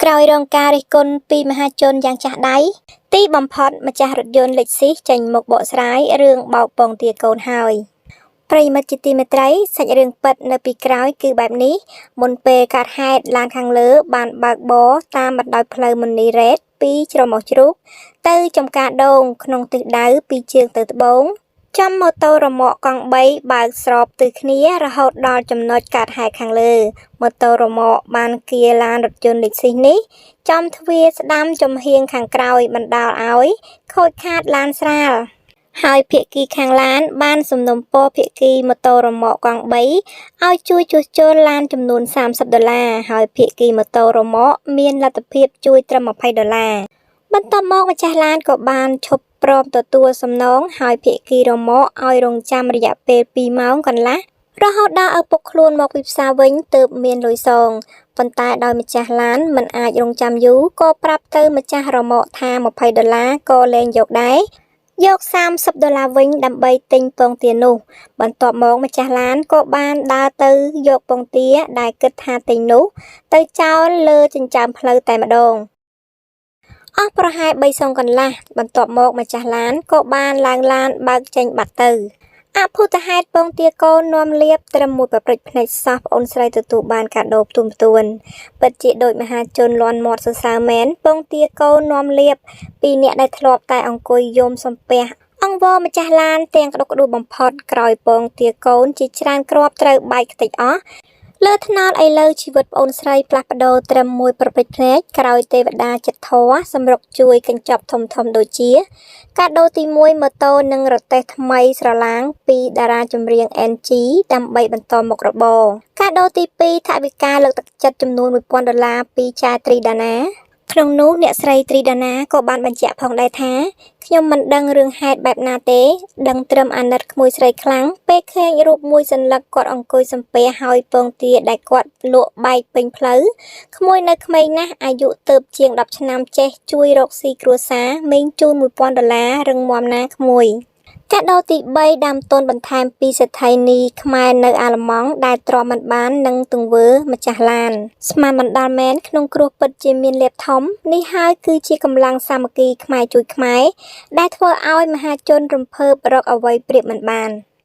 ក្រោយរងការរិះគន់ពីមហាជនយ៉ាងចាស់ដៃទីបំផុតម្ចាស់រថយន្តលេខស៊ីចេញមកបកស្រាយរឿងបោកពងទាកូនហើយប្រិមិត្តជាទីមេត្រីសាច់រឿងពិតនៅពីក្រោយគឺបែបនេះមុនពេលកើតហេតុឡានខាងលើបានបើកបរតាមបណ្ដោយផ្លូវមុនីរ៉េតពីជ្រោមជ្រូកទៅចំការដូងក្នុងទិសដៅពីជើងទៅត្បូងចាំម៉ូតូរមាក់កង់3បើកស្របទិសគ្នារហូតដល់ចំណុចកើតហេតុខាងលើម៉ូតូរមាក់បានគៀឡានរថយន្តលេខស៊ីនេះចំទ្វារស្ដាំចំហៀងខាងក្រោយបណ្ដាលឲ្យខូចខាតឡានស្រាលហើយភាគីខាងឡានបានសំណូមពរភាគីម៉ូតូរមាក់កង់3ឲ្យជួយជួសជុលឡានចំនួន$30ហើយភាគីម៉ូតូរមាក់មានលទ្ធភាពជួយត្រឹម$20បន្ទាប់មកម្ចាស់ឡានក៏បានឈប់ព្រមទទួលសំណងហើយភាគីរមាក់ឲ្យរងចាំរយៈពេល2ម៉ោងកន្លះរហូតដល់ឪពុកខ្លួនមកពីផ្សារវិញទើបមានលុយសងប៉ុន្តែដោយម្ចាស់ឡានមិនអាចរងចាំយូរក៏ប្រាប់ទៅម្ចាស់រមាក់ថា$20ក៏លែងយកដែរយក$30វិញដើម្បីទិញពងទានោះបន្ទាប់មកម្ចាស់ឡានក៏បានដើរទៅយកពងទាដែលគិតថាទិញនោះទៅចោលលើចិញ្ចើមផ្លូវតែម្ដងអស់ប្រហែល3សងកន្លះបន្ទាប់មកម្ចាស់ឡានក៏បានឡើងឡានបើកចេញបាត់ទៅអភូតហេតុពងទាកូននាំលៀបត្រឹមមួយប្រព្រឹត្តភ្នែកសោះប្អូនស្រីទទួលបានកាដូផ្ទុំផ្ទួនពិតជាដូចមហាជនលន់មាត់សរសើរមែនពងទាកូននាំលៀបពីអ្នកដែលធ្លាប់តែអង្គុយយំសំពះអង្វរម្ចាស់ឡានទាំងក្តុកក្តួលបំផុតក្រោយពងទាកូនជាច្រើនគ្រាប់ត្រូវបែកខ្ទេចអស់លើថ្នោតឥឡូវជីវិតប្អូនស្រីផ្លាស់ប្ដូរត្រឹមមួយប្រព្រឹត្តភ្នែកក្រោយទេវតាចិត្តធម៌សម្រុកជួយកញ្ចប់ធំដូចជាកាដូទី1ម៉ូតូនិងរទេះថ្មីស្រឡាងពីតារាចម្រៀង NG ដើម្បីបន្តមុខរបរកាដូទី2ថវិកាលើកទឹកចិត្តចំនួន$1000ពីចៅត្រីដាណាក្នុងនោះអ្នកស្រីត្រីដាណាក៏បានបញ្ជាក់ផងដែរថាខ្ញុំមិនដឹងរឿងហេតុបែបណាទេដឹងត្រឹមអាណិតក្មួយស្រីខ្លាំងពេលឃើញរូបមួយសន្លឹកគាត់អង្គុយសំពះហើយពងទាដែលគាត់លក់បែកពេញផ្លូវក្មួយនៅក្មេងណាស់អាយុទៅជាង10ឆ្នាំចេះជួយរកស៊ីគ្រួសារមេងជូន$1000រឹងមាំណាក្មួយកាដូទី3ដើមទុនបន្ថែមពីសេដ្ឋីនីខ្មែរនៅអាល្លឺម៉ង់ដែលទ្រាំមិនបាននឹងទង្វើម្ចាស់ឡានស្មានមិនដល់មែនក្នុងគ្រោះពិតជាមានលៀបធំនេះហើយគឺជាកម្លាំងសាមគ្គីខ្មែរជួយខ្មែរដែលធ្វើឲ្យមហាជនរំភើបរកអ្វីប្រៀបមិនបាន